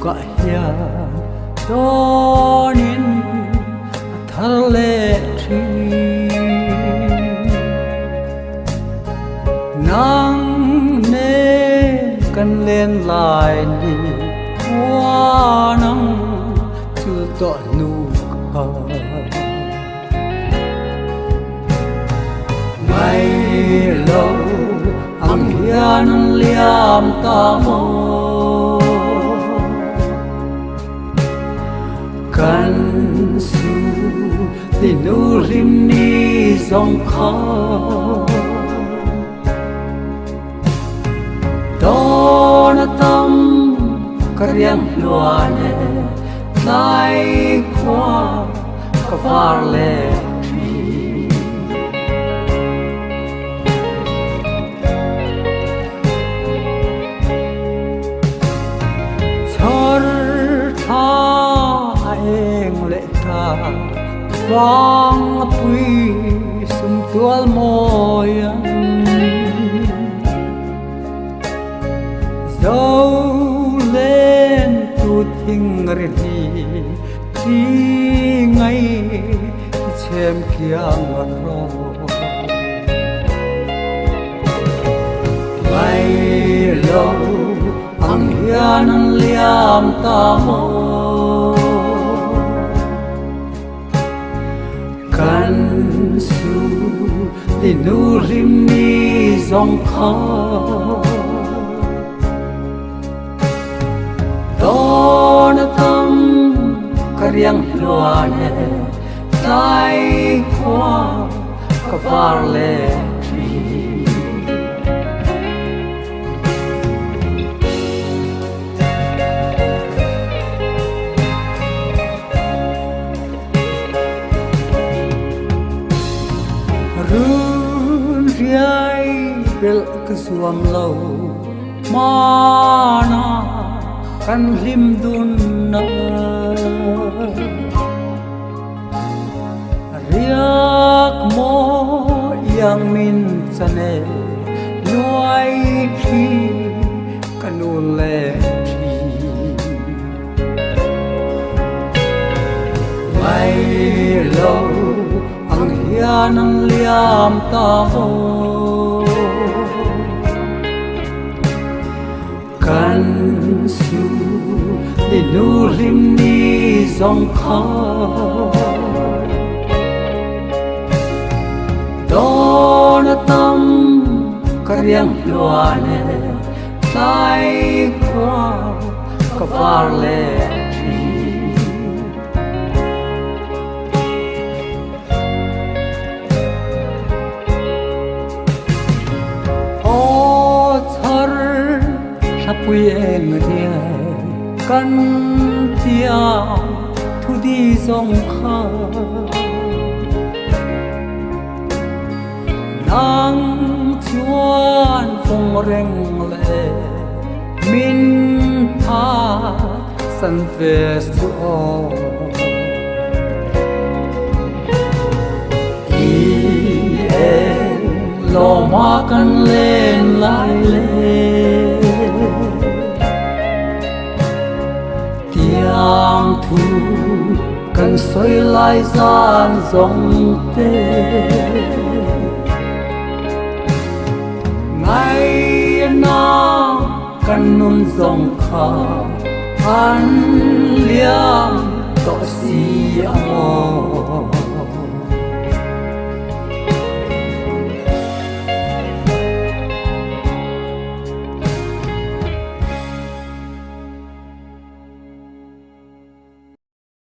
cả ya donin thar lệ tri nang ne kan lên lại đi qua nang chưa tọa nụ ngày lâu ang hian liam ta mo kan su ti nu rim ni zong kha do na tam karyang luane lai khua ka var le Suangpuilawn sum tual moyan dâu lên tu thinh ri ti ngay chem kiang ro ngày lâu ang hian liam ta mo kan su ti nu rim ni zong kha do na tam karyang luane lai khua ka var le noriai bel ka suam lo mana kan lim dun na riak mo yang min chane nuai thi kanun le thi mai lo ang hian ang liam ta mo kan su ti nu rim ni zong kha do na tam karyang luane lai khua ka var le quy enga kan tia thu đi dòng kha nang chuan phong reng le min phatsan về suo lo ma kan lên lại lên tiang thu kan soi lai gian dòng tê ngày nào kan nun dòng kha an liam to si amo